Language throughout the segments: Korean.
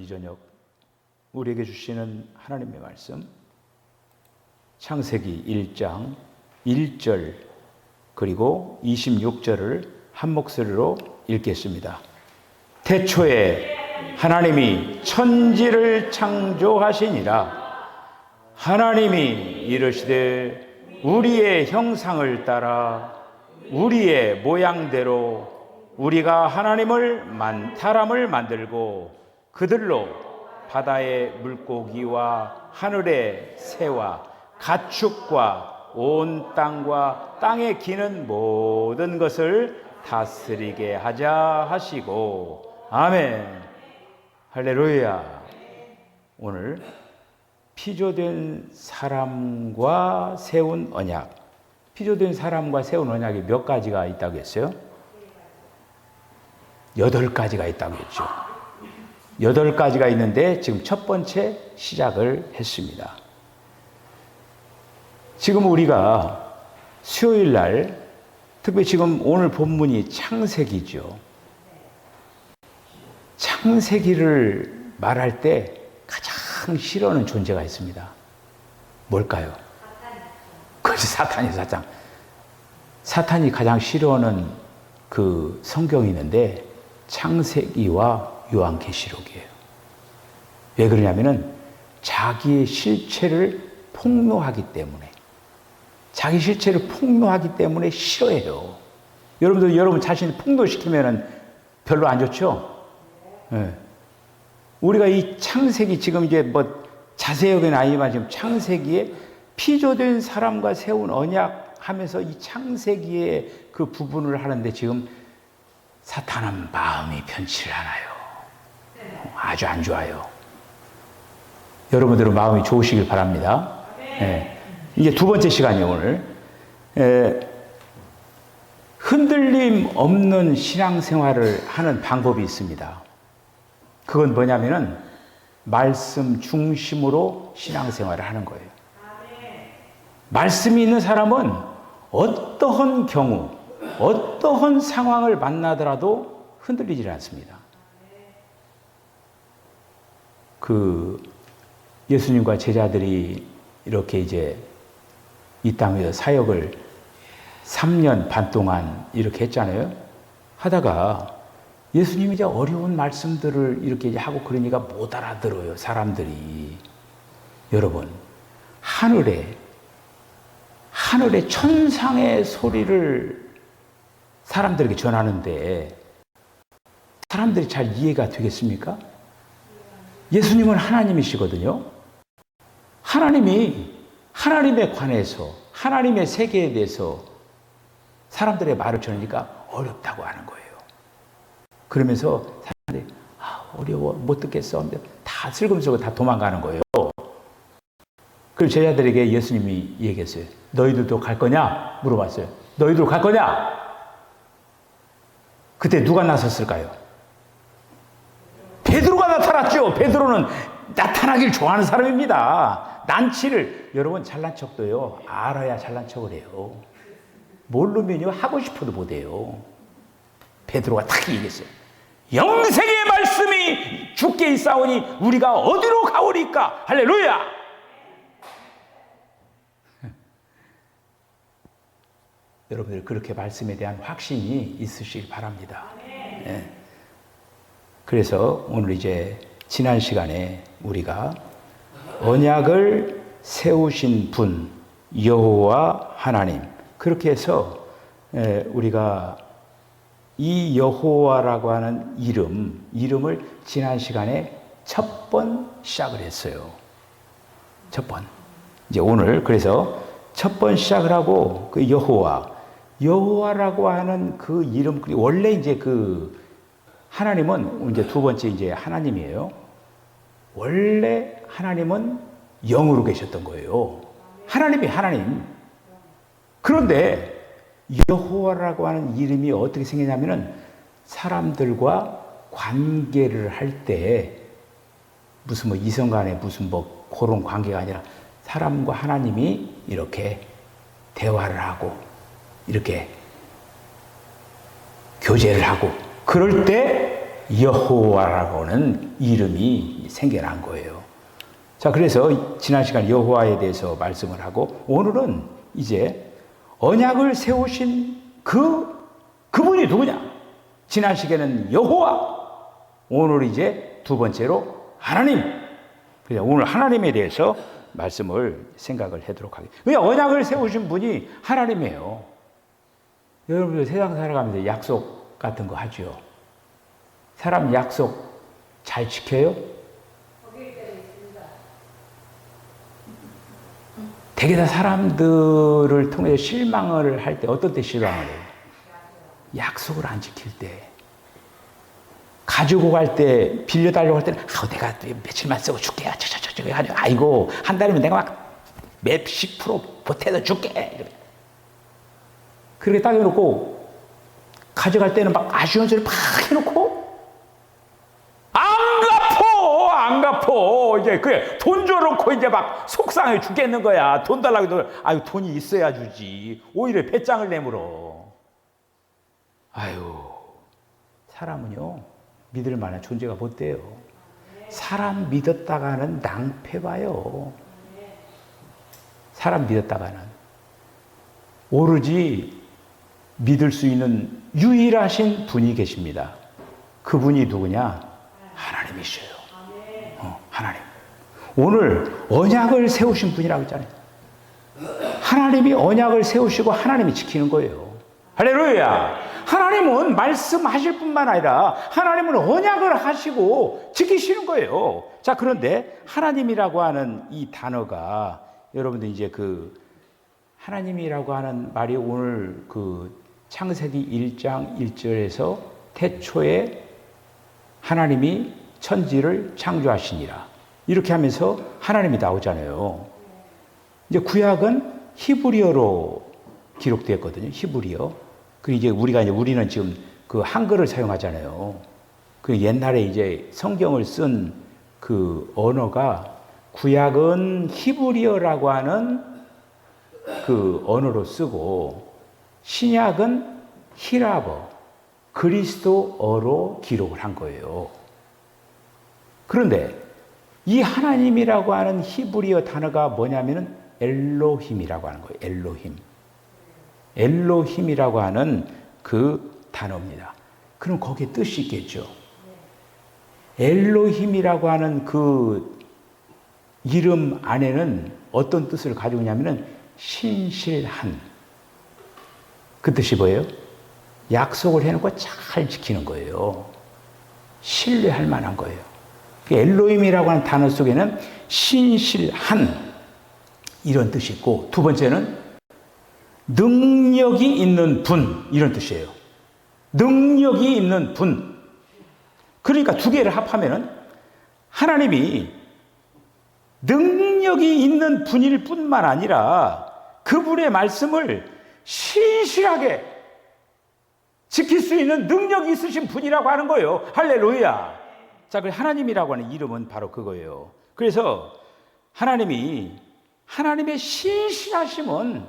저녁 우리에게 주시는 하나님의 말씀, 창세기 1장 1절 그리고 26절을 한 목소리로 읽겠습니다. 태초에 하나님이 천지를 창조하시니라. 하나님이 이르시되 우리의 형상을 따라 우리의 모양대로 우리가 사람을 만들고 그들로 바다의 물고기와 하늘의 새와 가축과 온 땅과 땅에 기는 모든 것을 다스리게 하자 하시고. 아멘. 할렐루야. 오늘 피조된 사람과 세운 언약. 피조된 사람과 세운 언약이 몇 가지가 있다고 했어요? 8가지가 있다고 했죠. 8가지가 있는데 지금 첫 번째 시작을 했습니다. 지금 우리가 수요일 날, 특별히 지금 오늘 본문이 창세기죠. 창세기를 말할 때 가장 싫어하는 존재가 있습니다. 뭘까요? 그렇지, 사탄. 사탄이 가장 싫어하는 그 성경이 있는데 창세기와 요한계시록이에요. 왜 그러냐면은 자기의 실체를 폭로하기 때문에, 자기 실체를 폭로하기 때문에 싫어해요. 여러분들 여러분 자신을 폭로시키면은 별로 안 좋죠? 네. 우리가 이 창세기 지금 이제 뭐 자세하게는 아니지만 지금 창세기에 피조된 사람과 세운 언약 하면서 이 창세기의 그 부분을 하는데 지금 사탄은 마음이 편치를 않아요. 아주 안 좋아요. 여러분들은 마음이 좋으시길 바랍니다. 네. 이제 두 번째 시간이에요, 오늘. 흔들림 없는 신앙생활을 하는 방법이 있습니다. 그건 뭐냐면은 말씀 중심으로 신앙생활을 하는 거예요. 말씀이 있는 사람은 어떠한 경우, 어떠한 상황을 만나더라도 흔들리질 않습니다. 그 예수님과 제자들이 이렇게 이제 이 땅에서 사역을 3년 반 동안 이렇게 했잖아요. 하다가 예수님이 이제 어려운 말씀들을 이렇게 이제 하고 그러니까 못 알아들어요, 사람들이. 여러분, 하늘에 천상의 소리를 사람들에게 전하는데 사람들이 잘 이해가 되겠습니까? 예수님은 하나님이시거든요. 하나님에 관해서, 하나님의 세계에 대해서 사람들의 말을 전하니까 어렵다고 하는 거예요. 그러면서 사람들이 어려워, 못 듣겠어. 다 슬금슬금 다 도망가는 거예요. 그리고 제자들에게 예수님이 얘기했어요. 너희들도 갈 거냐? 물어봤어요. 너희들 갈 거냐? 그때 누가 나섰을까요? 베드로가 나타났죠. 베드로는 나타나길 좋아하는 사람입니다. 난치를, 여러분 잘난 척도요, 알아야 잘난 척을 해요. 모르면요, 하고 싶어도 못해요. 베드로가 딱 얘기했어요. 영생의 말씀이 주께 있사오니 우리가 어디로 가오리까? 할렐루야! 여러분들 그렇게 말씀에 대한 확신이 있으시길 바랍니다. 네. 그래서 오늘 이제 지난 시간에 우리가 언약을 세우신 분 여호와 하나님, 그렇게 해서 우리가 이 여호와라고 하는 이름을 지난 시간에 첫 번 시작을 했어요. 첫 번. 이제 오늘 그래서 첫 번 시작을 하고 그 여호와라고 하는 그 이름, 원래 이제 그 하나님은 이제 두 번째 이제 하나님이에요. 원래 하나님은 영으로 계셨던 거예요. 하나님이 하나님. 그런데 여호와라고 하는 이름이 어떻게 생기냐면은 사람들과 관계를 할 때 무슨 뭐 이성 간에 무슨 뭐 그런 관계가 아니라 사람과 하나님이 이렇게 대화를 하고 이렇게 교제를 하고 그럴 때 여호와라고는 이름이 생겨난 거예요. 자, 그래서 지난 시간 여호와에 대해서 말씀을 하고, 오늘은 이제 언약을 세우신 그분이 누구냐? 지난 시간에는 여호와, 오늘 이제 두 번째로 하나님. 그래서 오늘 하나님에 대해서 말씀을 생각을 하도록 하겠습니다. 왜 언약을 세우신 분이 하나님이에요. 여러분들 세상 살아가면서 약속 같은 거 하죠. 사람 약속 잘 지켜요? 되게 다 사람들을 통해서 실망을 할 때, 어떤 때 실망을 해요? 약속을 안 지킬 때. 가지고 갈 때, 빌려달라고 할 때는, 내가 며칠만 쓰고 줄게. 아이고, 한 달이면 내가 막 몇십 프로 보태서 줄게. 그렇게 딱 해놓고, 가져갈 때는 막 아쉬운 소리 막 해놓고, 안 갚어. 이제 돈 줘놓고 이제 막 속상해 죽겠는 거야. 돈 달라고 해도, 돈이 있어야 주지. 오히려 배짱을 내물어. 사람은요, 믿을 만한 존재가 못 돼요. 사람 믿었다가는 낭패 봐요. 사람 믿었다가는. 오로지 믿을 수 있는 유일하신 분이 계십니다. 그분이 누구냐? 하나님이셔요. 하나님. 오늘 언약을 세우신 분이라고 했잖아요. 하나님이 언약을 세우시고 하나님이 지키는 거예요. 할렐루야. 하나님은 말씀하실 뿐만 아니라 하나님은 언약을 하시고 지키시는 거예요. 자, 그런데 하나님이라고 하는 이 단어가, 여러분들 이제 하나님이라고 하는 말이 오늘 창세기 1장 1절에서 태초에 하나님이 천지를 창조하시니라, 이렇게 하면서 하나님이 나오잖아요. 이제 구약은 히브리어로 기록되었거든요. 히브리어. 우리는 지금 한글을 사용하잖아요. 옛날에 이제 성경을 쓴 언어가, 구약은 히브리어라고 하는 언어로 쓰고, 신약은 히라버, 그리스도어로 기록을 한 거예요. 그런데 이 하나님이라고 하는 히브리어 단어가 뭐냐면은 엘로힘이라고 하는 거예요. 엘로힘이라고 하는 단어입니다. 그럼 거기에 뜻이 있겠죠. 엘로힘이라고 하는 이름 안에는 어떤 뜻을 가지고 있냐면은 신실한, 그 뜻이 뭐예요? 약속을 해놓고 잘 지키는 거예요. 신뢰할 만한 거예요. 엘로힘이라고 하는 단어 속에는 신실한, 이런 뜻이 있고, 두 번째는 능력이 있는 분, 이런 뜻이에요. 능력이 있는 분. 그러니까 두 개를 합하면은 하나님이 능력이 있는 분일 뿐만 아니라 그분의 말씀을 신실하게 지킬 수 있는 능력이 있으신 분이라고 하는 거예요. 할렐루야. 자, 그 하나님이라고 하는 이름은 바로 그거예요. 그래서 하나님의 신실하심은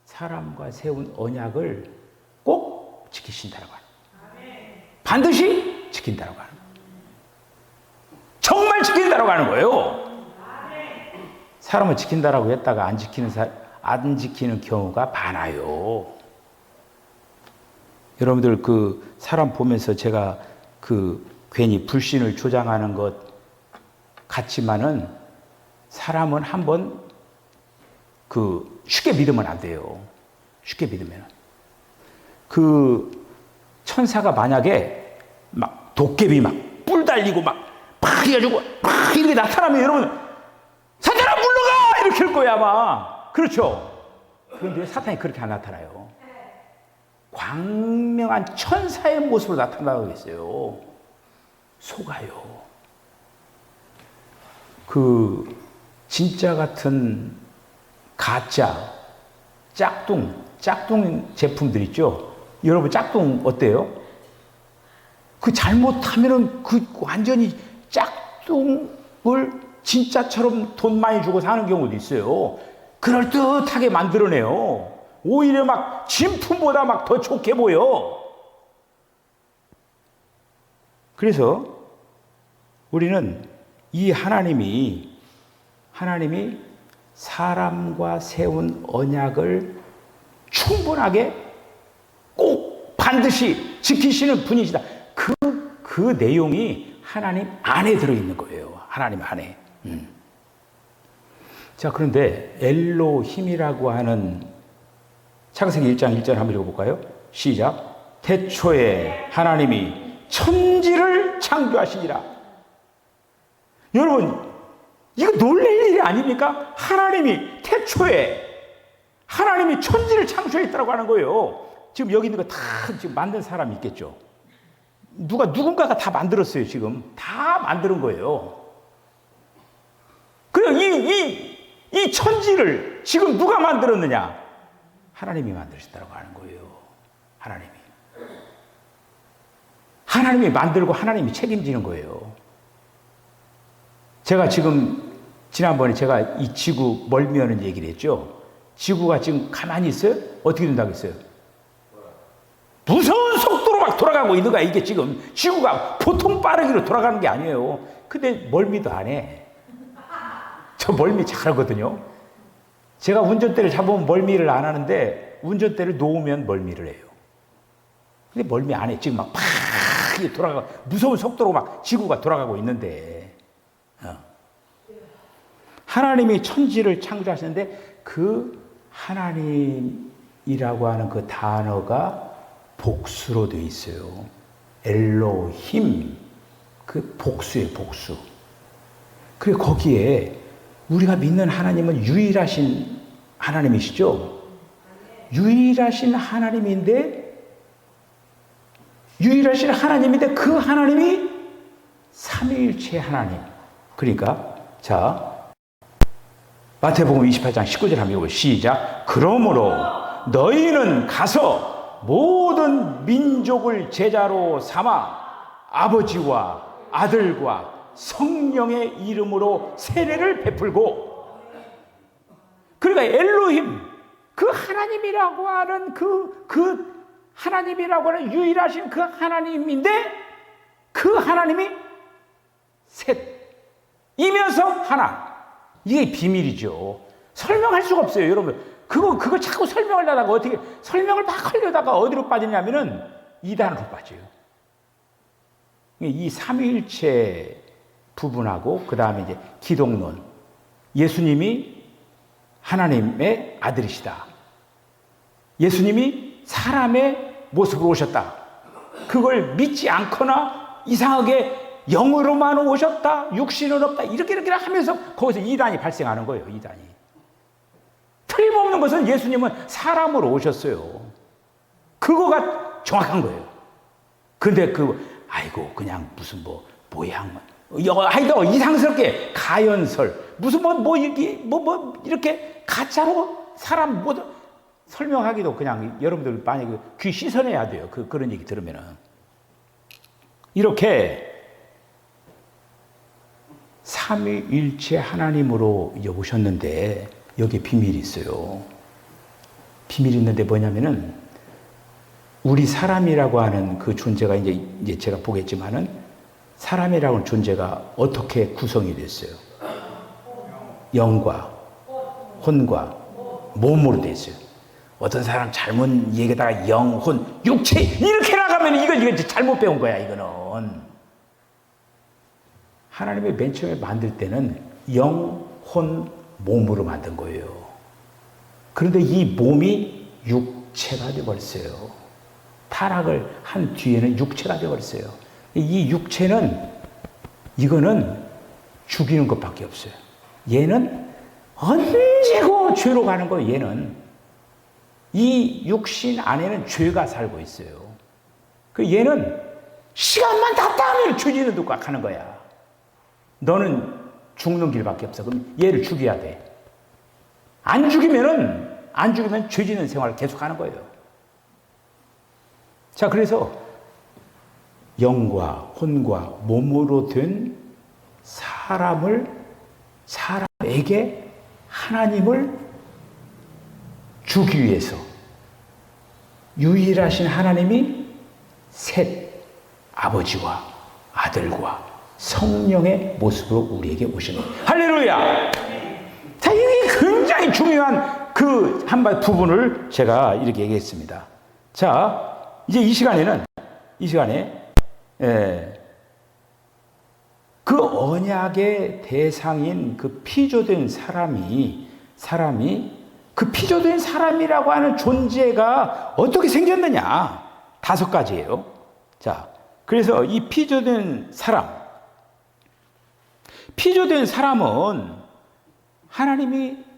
사람과 세운 언약을 꼭 지키신다고 하는, 반드시 지킨다고 하는, 정말 지킨다고 하는 거예요. 사람은 지킨다라고 했다가 안 지키는 경우가 많아요. 여러분들 사람 보면서 제가 괜히 불신을 조장하는 것 같지만은, 사람은 한번 쉽게 믿으면 안 돼요. 쉽게 믿으면. 천사가 만약에 막 도깨비 막 뿔 달리고 막 해가지고 이렇게 나타나면 여러분, 사탄아 물러가! 이렇게 할 거야, 아마. 그렇죠? 그런데 사탄이 그렇게 안 나타나요. 광명한 천사의 모습으로 나타나고 있어요. 속아요. 진짜 같은 가짜 짝퉁 제품들 있죠. 여러분, 짝퉁 어때요? 잘못하면은 완전히 짝퉁을 진짜처럼 돈 많이 주고 사는 경우도 있어요. 그럴듯하게 만들어내요. 오히려 막 진품보다 막 더 좋게 보여. 그래서 우리는 이 하나님이 사람과 세운 언약을 충분하게 꼭 반드시 지키시는 분이시다. 그 내용이 하나님 안에 들어있는 거예요. 하나님 안에. 자, 그런데 엘로힘이라고 하는 창세기 1장 1절 한번 읽어볼까요? 시작. 태초에 하나님이 천지를 창조하시니라. 여러분, 이거 놀랄 일이 아닙니까? 하나님이 태초에 하나님이 천지를 창조했다고 하는 거예요. 지금 여기 있는 거 다 지금 만든 사람이 있겠죠. 누군가가 다 만들었어요. 지금 다 만드는 거예요. 그럼 이 천지를 지금 누가 만들었느냐? 하나님이 만드셨다고 하는 거예요. 하나님이 만들고 하나님이 책임지는 거예요. 제가 지난번에 제가 이 지구 멀미하는 얘기를 했죠. 지구가 지금 가만히 있어요? 어떻게 된다고 했어요? 무서운 속도로 막 돌아가고 있는 거야. 이게 지금 지구가 보통 빠르기로 돌아가는 게 아니에요. 근데 멀미도 안 해. 저 멀미 잘하거든요. 제가 운전대를 잡으면 멀미를 안 하는데 운전대를 놓으면 멀미를 해요. 근데 멀미 안 해. 지금 막 돌아가 무서운 속도로 막 지구가 돌아가고 있는데 하나님이 천지를 창조하시는데 그 하나님이라고 하는 그 단어가 복수로 되어 있어요. 엘로힘, 그 복수예요, 복수. 그리고 거기에 우리가 믿는 하나님은 유일하신 하나님이시죠. 유일하신 하나님인데 그 하나님이 삼위일체 하나님. 그러니까 자 마태복음 28장 19절 한번 읽어보세요. 시작. 그러므로 너희는 가서 모든 민족을 제자로 삼아 아버지와 아들과 성령의 이름으로 세례를 베풀고. 그러니까 엘로힘, 그 하나님이라고 하는 그 하나님이라고 하는 유일하신 그 하나님인데 그 하나님이 셋이면서 하나. 이게 비밀이죠. 설명할 수가 없어요, 여러분. 그거 자꾸 설명하려다가 어떻게 설명을 막 하려다가 어디로 빠지냐면은 이단으로 빠져요. 이 삼위일체 부분하고 그 다음에 이제 기독론. 예수님이 하나님의 아들이시다. 예수님이 사람의 모습으로 오셨다. 그걸 믿지 않거나 이상하게 영으로만 오셨다. 육신은 없다. 이렇게 하면서 거기서 이단이 발생하는 거예요. 이단이. 틀림없는 것은 예수님은 사람으로 오셨어요. 그거가 정확한 거예요. 근데 그냥 무슨 모양, 하여튼 이상스럽게 가연설, 무슨 이렇게 가짜로 사람 설명하기도 그냥 여러분들 만약에 귀 씻어내야 돼요. 그런 얘기 들으면은. 이렇게 삼위일체 하나님으로 이제 오셨는데 여기에 비밀이 있어요. 비밀이 있는데 뭐냐면은 우리 사람이라고 하는 그 존재가 이제 제가 보겠지만은 사람이라고 하는 존재가 어떻게 구성이 됐어요? 영과 혼과 몸으로 돼 있어요. 어떤 사람 잘못 얘기하다가 영, 혼, 육체 이렇게 나가면 이거 잘못 배운 거야. 이거는 하나님이 맨 처음에 만들 때는 영, 혼, 몸으로 만든 거예요. 그런데 이 몸이 육체가 되어버렸어요. 타락을 한 뒤에는 육체가 되어버렸어요. 이 육체는 이거는 죽이는 것밖에 없어요. 얘는 언제고 죄로 가는 거예요. 얘는 이 육신 안에는 죄가 살고 있어요. 얘는 시간만 닿다 하면 죄지는 듯 가는 거야. 너는 죽는 길밖에 없어. 그럼 얘를 죽여야 돼. 안 죽이면 죄지는 생활을 계속 하는 거예요. 자, 그래서 영과 혼과 몸으로 된 사람에게 하나님을 주기 위해서 유일하신 하나님이 셋, 아버지와 아들과 성령의 모습으로 우리에게 오신 거예요. 할렐루야! 자, 이게 굉장히 중요한 그 한 부분을 제가 이렇게 얘기했습니다. 자, 이제 이 시간에 그 언약의 대상인 그 피조된 사람이 그 피조된 사람이라고 하는 존재가 어떻게 생겼느냐? 5가지예요. 자, 그래서 이 피조된 사람은 하나님이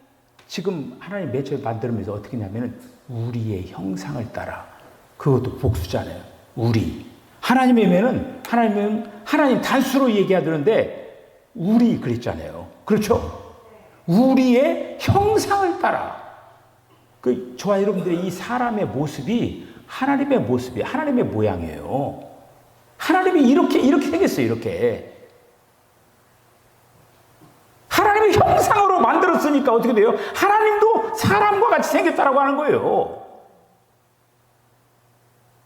지금 하나님 매체 만들면서 어떻게 했냐면은 우리의 형상을 따라, 그것도 복수잖아요. 우리. 하나님이면은 하나님 단수로 얘기하던데 우리 그랬잖아요. 그렇죠? 우리의 형상을 따라. 저와 여러분들의 이 사람의 모습이 하나님의 모양이에요. 하나님이 이렇게 생겼어요. 이렇게. 하나님의 형상으로 만들었으니까 어떻게 돼요? 하나님도 사람과 같이 생겼다라고 하는 거예요.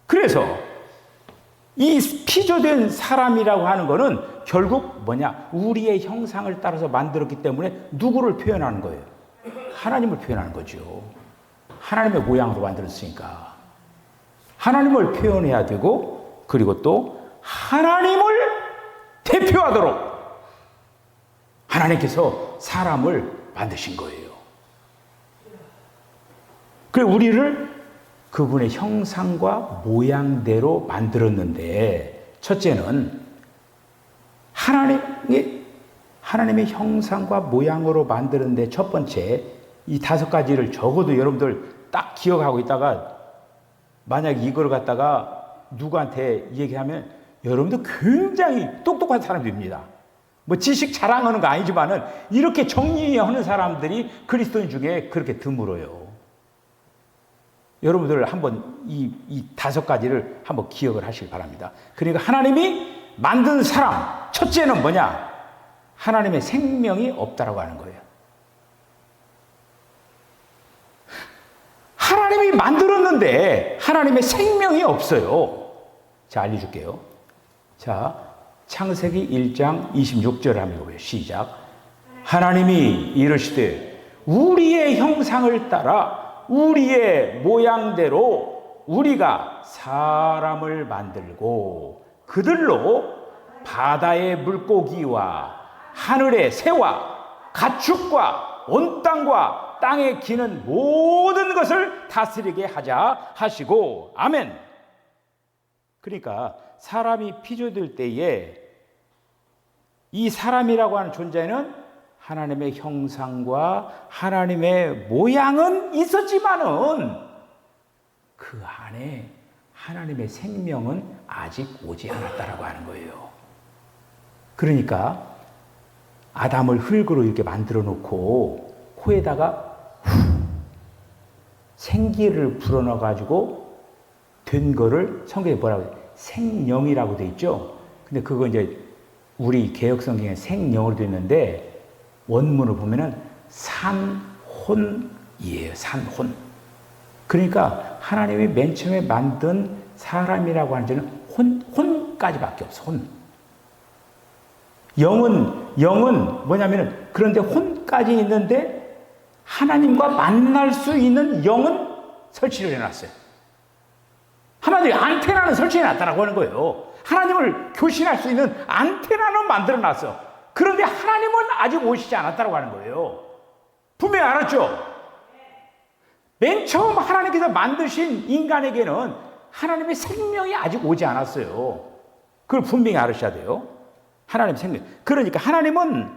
그래서 이 피조된 사람이라고 하는 거는 결국 뭐냐? 우리의 형상을 따라서 만들었기 때문에 누구를 표현하는 거예요? 하나님을 표현하는 거죠. 하나님의 모양으로 만들었으니까 하나님을 표현해야 되고, 그리고 또 하나님을 대표하도록 하나님께서 사람을 만드신 거예요. 그래서 우리를 그분의 형상과 모양대로 만들었는데, 첫째는 하나님의 형상과 모양으로 만드는데 첫 번째, 이 5가지를 적어도 여러분들 딱 기억하고 있다가 만약 이걸 갖다가 누구한테 얘기하면 여러분들 굉장히 똑똑한 사람들입니다. 뭐 지식 자랑하는 거 아니지만은 이렇게 정리하는 사람들이 그리스도인 중에 그렇게 드물어요. 여러분들 한번 이 5가지를 한번 기억을 하시기 바랍니다. 그러니까 하나님이 만든 사람, 첫째는 뭐냐? 하나님의 생명이 없다라고 하는 거예요. 하나님이 만들었는데 하나님의 생명이 없어요. 자, 알려줄게요. 자, 창세기 1장 26절 한번 읽어보세요. 시작. 하나님이 이르시되 우리의 형상을 따라 우리의 모양대로 우리가 사람을 만들고 그들로 바다의 물고기와 하늘의 새와 가축과 온 땅과 땅에 기는 모든 것을 다스리게 하자 하시고, 아멘. 그러니까 사람이 피조될 때에 이 사람이라고 하는 존재는 하나님의 형상과 하나님의 모양은 있었지만은 그 안에 하나님의 생명은 아직 오지 않았다라고 하는 거예요. 그러니까 아담을 흙으로 이렇게 만들어 놓고 코에다가 생기를 불어넣어 가지고 된 거를 성경에 뭐라고 해요? 생령이라고 돼 있죠. 근데 그거 이제 우리 개역 성경에 생령으로 돼 있는데 원문을 보면은 산혼이에요. 산혼. 그러니까 하나님이 맨 처음에 만든 사람이라고 하는 자는 혼까지밖에 없어. 혼. 영은 뭐냐면은 그런데 혼까지 있는데 하나님과 만날 수 있는 영은 설치를 해놨어요. 한마디로 안테나는 설치해놨다라고 하는 거예요. 하나님을 교신할 수 있는 안테나는 만들어놨어. 그런데 하나님은 아직 오시지 않았다라고 하는 거예요. 분명히 알았죠? 맨 처음 하나님께서 만드신 인간에게는 하나님의 생명이 아직 오지 않았어요. 그걸 분명히 알으셔야 돼요. 하나님의 생명. 그러니까 하나님은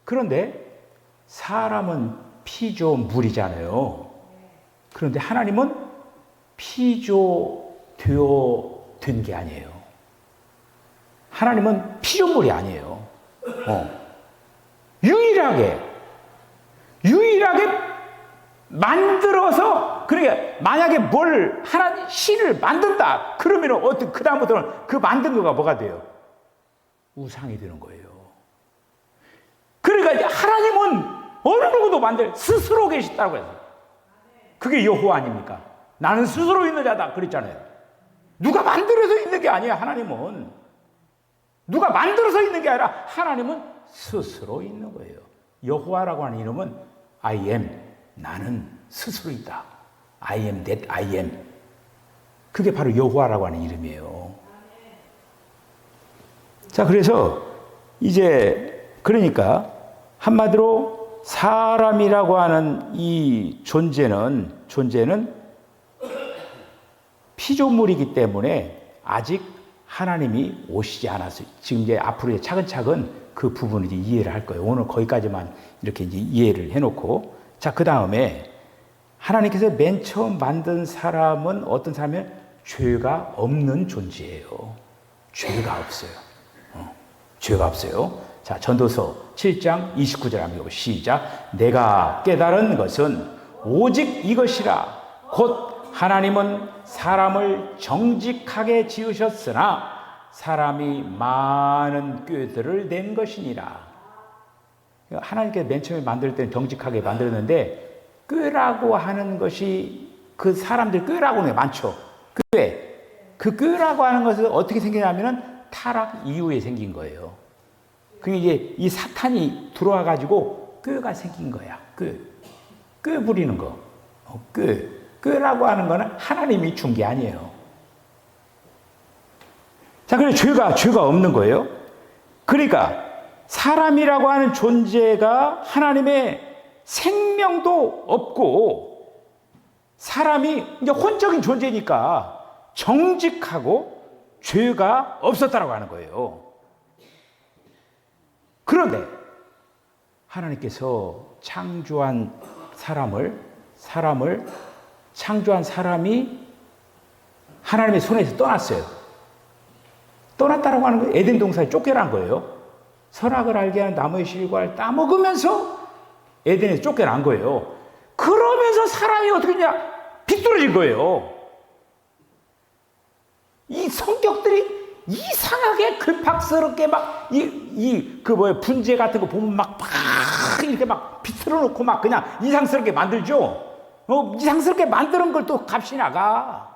그런데 사람은 피조물이잖아요. 그런데 하나님은 된 게 아니에요. 하나님은 피조물이 아니에요. 유일하게 만들어서, 그러니까 만약에 하나님 신을 만든다 그러면 그 다음부터는 그 만든 거가 뭐가 돼요? 우상이 되는 거예요. 그러니까 하나님은 어느 누구도 스스로 계시다고 해서 그게 여호와 아닙니까? 나는 스스로 있는 자다 그랬잖아요. 누가 만들어서 있는 게 아니야, 하나님은. 누가 만들어서 있는 게 아니라 하나님은 스스로 있는 거예요. 여호와라고 하는 이름은 I am, 나는 스스로 있다. I am that I am. 그게 바로 여호와라고 하는 이름이에요. 자, 그래서 이제 그러니까 한마디로 사람이라고 하는 이 존재는 피조물이기 때문에 아직 하나님이 오시지 않았어요. 지금 이제 앞으로 차근차근 그 부분을 이제 이해를 할 거예요. 오늘 거기까지만 이렇게 이제 이해를 해놓고, 자, 그 다음에 하나님께서 맨 처음 만든 사람은 어떤 사람이면 죄가 없는 존재예요. 죄가 없어요. 죄가 없어요. 자, 전도서 7장 29절 한번 읽어보시죠. 시작. 내가 깨달은 것은 오직 이것이라. 곧 하나님은 사람을 정직하게 지으셨으나 사람이 많은 꾀들을 낸 것이니라. 하나님께서 맨 처음에 만들 때는 정직하게 만들었는데 꾀라고 하는 것이 그 사람들 꾀라고 하는 게 많죠. 그 꾀라고 하는 것은 어떻게 생기냐면은 타락 이후에 생긴 거예요. 그게 이제 이 사탄이 들어와 가지고 꾀가 생긴 거야. 꾀 부리는 거. 꾀라고 하는 거는 하나님이 준 게 아니에요. 자, 그래서 죄가 없는 거예요. 그러니까 사람이라고 하는 존재가 하나님의 생명도 없고 사람이 이제 혼적인 존재니까 정직하고 죄가 없었다라고 하는 거예요. 그런데 하나님께서 창조한 사람을 창조한 사람이 하나님의 손에서 떠났어요. 떠났다라고 하는 거예요. 에덴 동산에 쫓겨난 거예요. 선악을 알게 하는 나무의 실과를 따먹으면서 에덴에서 쫓겨난 거예요. 그러면서 사람이 어떻게 되냐? 비뚤어진 거예요. 이 성격들이 이상하게 급박스럽게 막 분재 같은 거 보면 막 이렇게 막 비틀어 놓고 막 그냥 이상스럽게 만들죠. 이상스럽게 만드는 걸 또 값이 나가.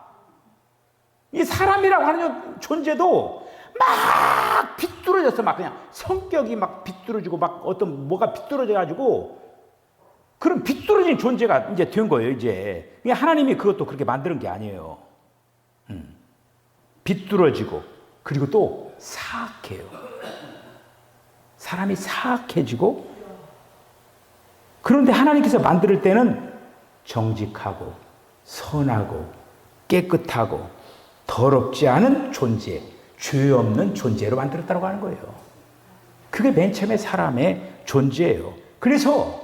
이 사람이라고 하는 존재도 막 비뚤어졌어. 막 그냥 성격이 막 비뚤어지고 막 어떤 뭐가 비뚤어져 가지고 그런 비뚤어진 존재가 이제 된 거예요. 이제 하나님이 그것도 그렇게 만드는 게 아니에요. 비뚤어지고 그리고 또 사악해요. 사람이 사악해지고, 그런데 하나님께서 만들 때는 정직하고 선하고 깨끗하고 더럽지 않은 존재, 죄 없는 존재로 만들었다고 하는 거예요. 그게 맨 처음에 사람의 존재예요. 그래서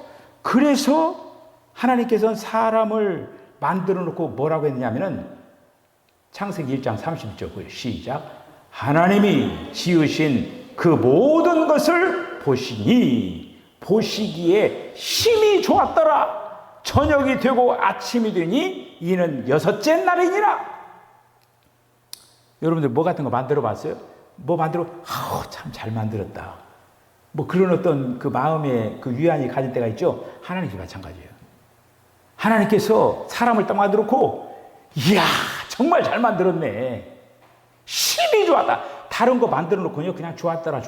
하나님께서는 사람을 만들어 놓고 뭐라고 했냐면은 창세기 1장 30절 시작. 하나님이 지으신 그 모든 것을 보시기에 심히 좋았더라. 저녁이 되고 아침이 되니 이는 여섯째 날이니라. 여러분들 뭐 같은 거 만들어 봤어요? 뭐 만들어, 참 잘 만들었다. 뭐 그런 어떤 그 마음의 그 위안이 가질 때가 있죠. 하나님도 마찬가지예요. 하나님께서 사람을 딱 만들어 놓고, 이야, 정말 잘 만들었네. 심히 좋았다. 다른 거 만들어 놓고요, 그냥 좋았더라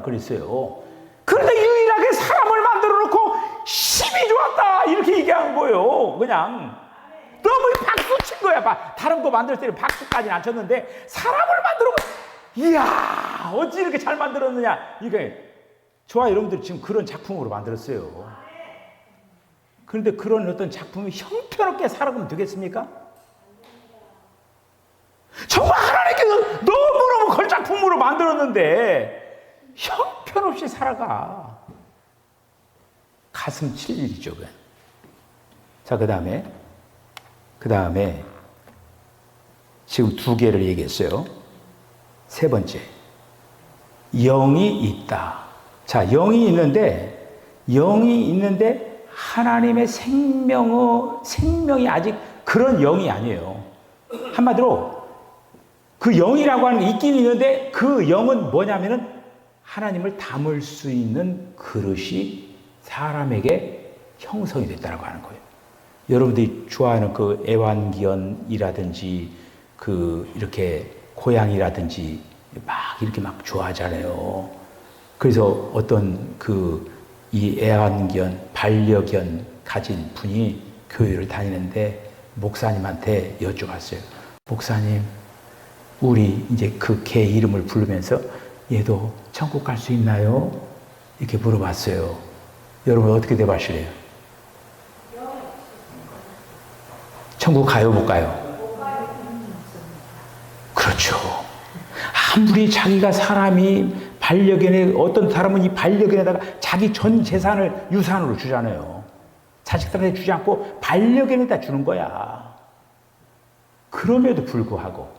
그랬어요. 그런데 유일하게 사람을 만들어 놓고 심히 좋았다 이렇게 얘기한 거예요. 그냥 너무 박수 친 거야. 다른 거 만들 때는 박수까지는 안 쳤는데 사람을 만들어 놓고, 이야, 어찌 이렇게 잘 만들었느냐. 이게 저와 여러분들이 지금 그런 작품으로 만들었어요. 그런데 그런 어떤 작품이 형편없게 살아가면 되겠습니까? 정말 하나님께서 너무너무 걸작품으로 만들었는데 형편없이 살아가. 가슴 칠 일이죠. 자, 그 다음에 지금 두 개를 얘기했어요. 세 번째, 영이 있다. 자, 영이 있는데 하나님의 생명이 아직 그런 영이 아니에요. 한마디로 그 영이라고 하는 게 있긴 있는데 그 영은 뭐냐면은 하나님을 담을 수 있는 그릇이 사람에게 형성이 됐다고 하는 거예요. 여러분들이 좋아하는 그 에반기언이라든지 이렇게 고양이라든지 막 이렇게 막 좋아하잖아요. 그래서 어떤 이 애완견, 반려견 가진 분이 교회를 다니는데 목사님한테 여쭤봤어요. 목사님, 우리 이제 그 개 이름을 부르면서 얘도 천국 갈 수 있나요? 이렇게 물어봤어요. 여러분 어떻게 대답하실래요? 천국 가요, 못 가요? 그렇죠. 아무리 자기가 사람이 반려견에, 어떤 사람은 이 반려견에다가 자기 전 재산을 유산으로 주잖아요. 자식들한테 주지 않고 반려견에다 주는 거야. 그럼에도 불구하고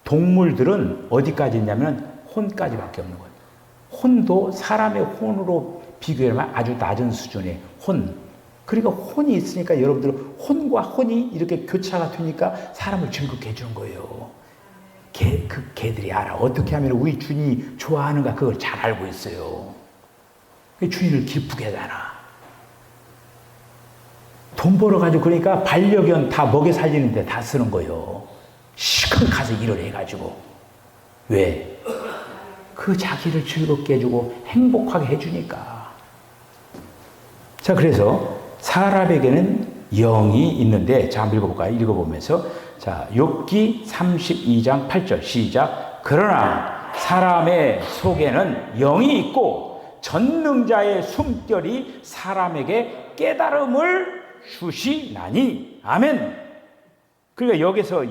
동물들은 어디까지 있냐면 혼까지밖에 없는 거예요. 혼도 사람의 혼으로 비교하면 아주 낮은 수준의 혼. 그러니까 혼이 있으니까 여러분들은 혼과 혼이 이렇게 교차가 되니까 사람을 즐겁게 해주는 거예요. 그 개들이 알아. 어떻게 하면 우리 주인이 좋아하는가 그걸 잘 알고 있어요. 주인을 기쁘게 하잖아. 돈 벌어가지고 그러니까 반려견 다 먹여 살리는데 다 쓰는 거예요. 시큰 가서 일을 해가지고. 왜? 그 자기를 즐겁게 해주고 행복하게 해주니까. 자, 그래서 사람에게는 영이 있는데, 자, 한번 읽어볼까요? 읽어보면서. 자, 욥기 32장 8절 시작. 그러나 사람의 속에는 영이 있고 전능자의 숨결이 사람에게 깨달음을 주시나니. 아멘. 그러니까 여기서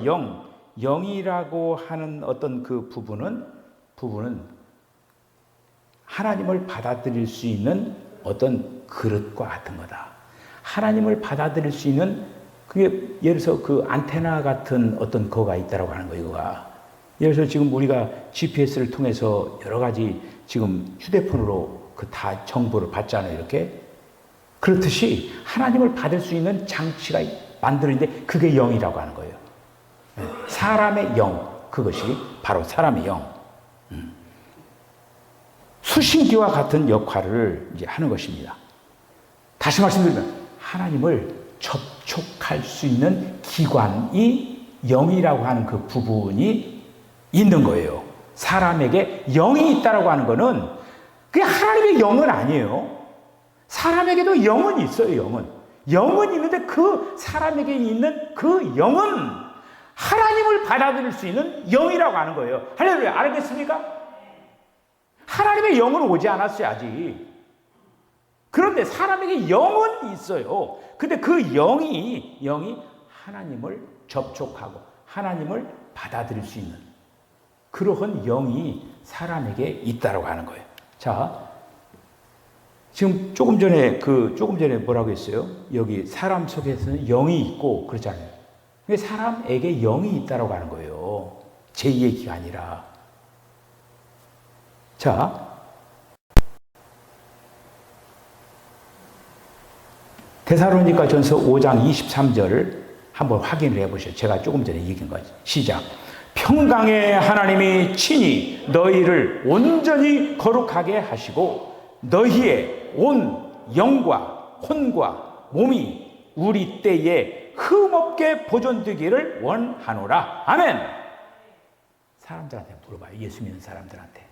영이라고 하는 어떤 그 부분은 하나님을 받아들일 수 있는 어떤 그릇과 같은 거다. 하나님을 받아들일 수 있는, 그게 예를 들어서 그 안테나 같은 어떤 거가 있다라고 하는 거예요. 이거가 예를 들어서 지금 우리가 GPS를 통해서 여러 가지 지금 휴대폰으로 그 다 정보를 받잖아요. 이렇게. 그렇듯이 하나님을 받을 수 있는 장치가 만들어지는데 그게 영이라고 하는 거예요. 사람의 영, 그것이 바로 사람의 영. 수신기와 같은 역할을 이제 하는 것입니다. 다시 말씀드리면 하나님을 접촉할 수 있는 기관이 영이라고 하는 그 부분이 있는 거예요. 사람에게 영이 있다라고 하는 거는 그게 하나님의 영은 아니에요. 사람에게도 영은 있어요. 영은 있는데 그 사람에게 있는 그 영은 하나님을 받아들일 수 있는 영이라고 하는 거예요. 할렐루야. 알겠습니까? 하나님의 영은 오지 않았어요, 아직. 그런데 사람에게 영은 있어요. 근데 그 영이 하나님을 접촉하고 하나님을 받아들일 수 있는 그러한 영이 사람에게 있다라고 하는 거예요. 자, 지금 조금 전에 뭐라고 했어요? 여기 사람 속에서는 영이 있고 그렇잖아요. 근데 사람에게 영이 있다라고 하는 거예요. 제2의 기관이라. 자, 데살로니가 전서 5장 23절을 한번 확인을 해보세요. 제가 조금 전에 얘기한 거죠. 시작. 평강의 하나님이 친히 너희를 온전히 거룩하게 하시고 너희의 온 영과 혼과 몸이 우리 때에 흠없게 보존되기를 원하노라. 아멘. 사람들한테 물어봐요. 예수 믿는 사람들한테.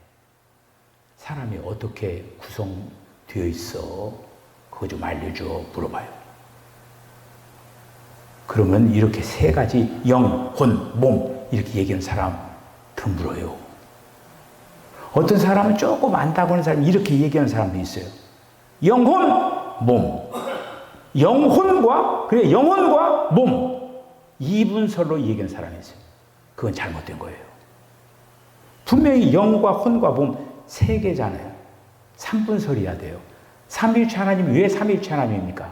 사람이 어떻게 구성되어 있어? 그거 좀 알려줘. 물어봐요. 그러면 이렇게 세 가지 영, 혼, 몸 이렇게 얘기하는 사람 드물어요. 어떤 사람은 조금 안다고 하는 사람이 이렇게 얘기하는 사람도 있어요. 영혼, 몸. 영혼과 몸. 이분설로 얘기하는 사람이 있어요. 그건 잘못된 거예요. 분명히 영과 혼과 몸 세 개잖아요. 3분설이어야 돼요. 삼위일체 하나님, 왜 삼위일체 하나님입니까?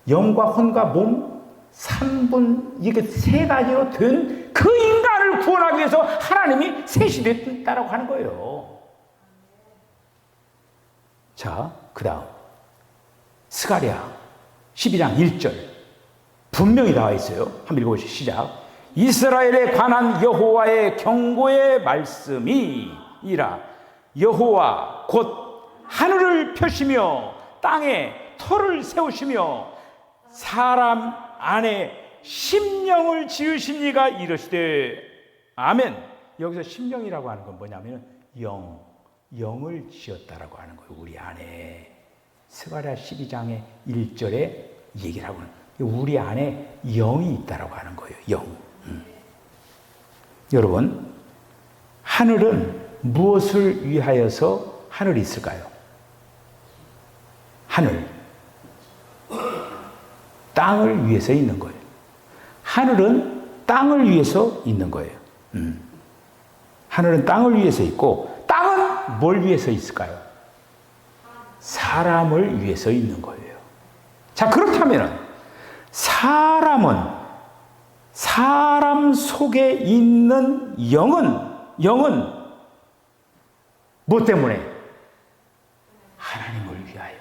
영과 혼과 몸 3분, 이게 세 가지로 된 그 인간을 구원하기 위해서 하나님이 셋이 됐다라고 하는 거예요. 자, 그 다음 스가랴 12장 1절 분명히 나와 있어요. 한번 읽어보시죠. 시작. 이스라엘에 관한 여호와의 경고의 말씀이니라. 여호와 곧 하늘을 펴시며 땅에 터를 세우시며 사람 안에 심령을 지으신 이가 이르시되 아멘. 여기서 심령이라고 하는 건 뭐냐면 영을 지었다라고 하는 거예요. 우리 안에. 스가랴 12장의 1절에 얘기를 하고 있는, 우리 안에 영이 있다라고 하는 거예요. 영. 여러분, 하늘은 무엇을 위하여서 하늘이 있을까요? 하늘. 땅을 위해서 있는 거예요. 하늘은 땅을 위해서 있는 거예요. 하늘은 땅을 위해서 있고, 땅은 뭘 위해서 있을까요? 사람을 위해서 있는 거예요. 자, 그렇다면 사람은, 사람 속에 있는 영은 뭐 때문에? 하나님을 위하여.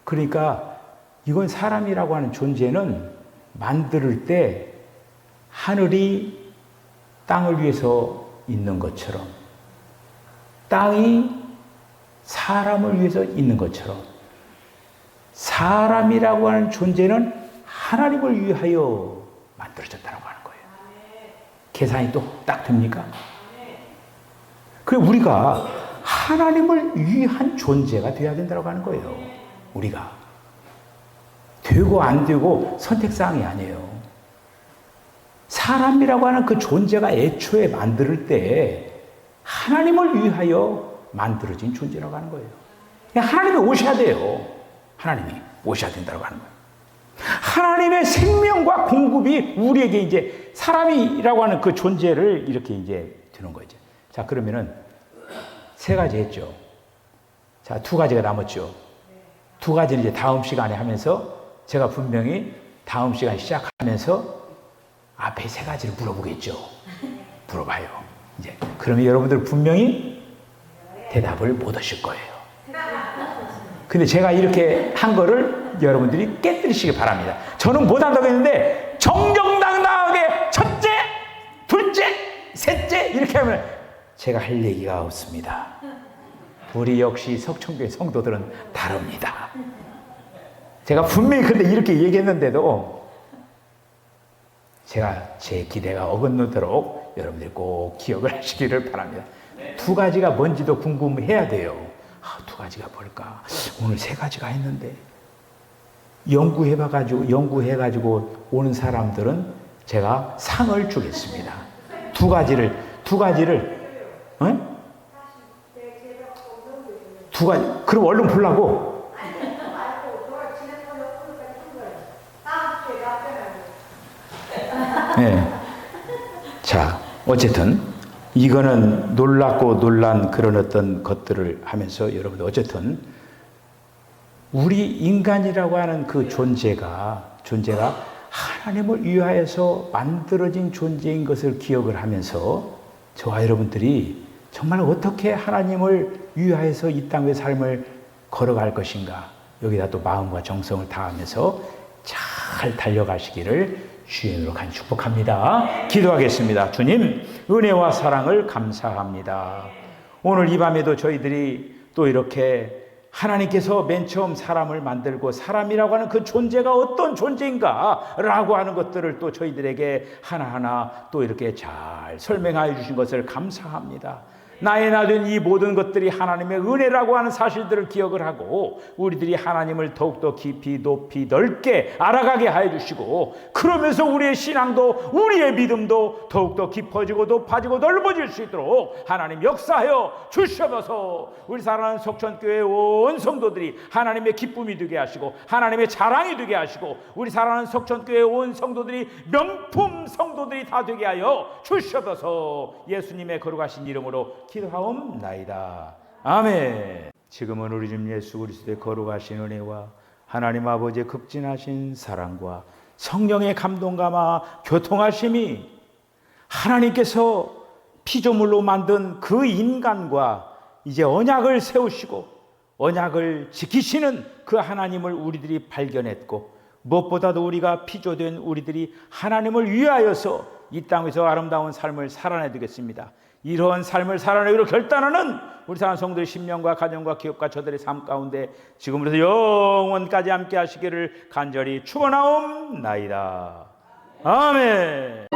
그러니까 이건 사람이라고 하는 존재는 만들 때 하늘이 땅을 위해서 있는 것처럼, 땅이 사람을 위해서 있는 것처럼, 사람이라고 하는 존재는 하나님을 위하여 만들어졌다고 하는 거예요. 계산이 또 딱 됩니까? 그래, 우리가 하나님을 위한 존재가 되어야 된다고 하는 거예요. 우리가. 되고 안 되고 선택사항이 아니에요. 사람이라고 하는 그 존재가 애초에 만들 때 하나님을 위하여 만들어진 존재라고 하는 거예요. 하나님이 오셔야 돼요. 하나님이 오셔야 된다고 하는 거예요. 하나님의 생명과 공급이 우리에게 이제 사람이라고 하는 그 존재를 이렇게 이제 두는 거죠. 자, 그러면은 세 가지 했죠. 자, 두 가지가 남았죠. 두 가지는 이제 다음 시간에 하면서 제가 분명히 다음 시간 시작하면서 앞에 세 가지를 물어보겠죠. 물어봐요. 이제 그러면 여러분들 분명히 대답을 못 하실 거예요. 근데 제가 이렇게 한 거를 여러분들이 깨뜨리시기 바랍니다. 저는 못 한다고 했는데 정정당당하게 첫째, 둘째, 셋째 이렇게 하면 제가 할 얘기가 없습니다. 우리 역시 석천교회 성도들은 다릅니다. 제가 분명히 근데 이렇게 얘기했는데도 제가 제 기대가 어긋나도록 여러분들이 꼭 기억을 하시기를 바랍니다. 두 가지가 뭔지도 궁금해야 돼요. 두 가지가 뭘까? 오늘 세 가지가 했는데 연구해가지고 오는 사람들은 제가 상을 주겠습니다. 두 가지를 두 가지. 그럼 얼른 보려고. 네. 자, 어쨌든 이거는 놀랍고 놀란 그런 어떤 것들을 하면서 여러분들 어쨌든 우리 인간이라고 하는 그 존재가 하나님을 위하여서 만들어진 존재인 것을 기억을 하면서 저와 여러분들이 정말 어떻게 하나님을 위하여서 이 땅의 삶을 걸어갈 것인가, 여기다 또 마음과 정성을 다하면서 잘 달려가시기를 주의 이름으로 간절히 축복합니다. 기도하겠습니다. 주님, 은혜와 사랑을 감사합니다. 오늘 이 밤에도 저희들이 또 이렇게 하나님께서 맨 처음 사람을 만들고 사람이라고 하는 그 존재가 어떤 존재인가 라고 하는 것들을 또 저희들에게 하나하나 또 이렇게 잘 설명하여 주신 것을 감사합니다. 나의 나된 이 모든 것들이 하나님의 은혜라고 하는 사실들을 기억을 하고 우리들이 하나님을 더욱더 깊이 높이 넓게 알아가게 하여 주시고, 그러면서 우리의 신앙도 우리의 믿음도 더욱더 깊어지고 높아지고 넓어질 수 있도록 하나님 역사하여 주셔서 우리 사랑하는 석천교회 온 성도들이 하나님의 기쁨이 되게 하시고 하나님의 자랑이 되게 하시고 우리 사랑하는 석천교회 온 성도들이 명품 성도들이 다 되게 하여 주셔서 예수님의 거룩하신 이름으로 기도하옵나이다. 아멘. 지금은 우리 주 예수 그리스도의 거룩하신 은혜와 하나님 아버지의 극진하신 사랑과 성령의 감동감화 교통하심이 하나님께서 피조물로 만든 그 인간과 이제 언약을 세우시고 언약을 지키시는 그 하나님을 우리들이 발견했고, 무엇보다도 우리가 피조된 우리들이 하나님을 위하여서 이 땅에서 아름다운 삶을 살아내야 되겠습니다. 이러한 삶을 살아내기로 결단하는 우리 사랑하는 성도의 심령과 가정과 기업과 저들의 삶 가운데 지금부터 영원까지 함께 하시기를 간절히 축원하옵나이다. 아멘.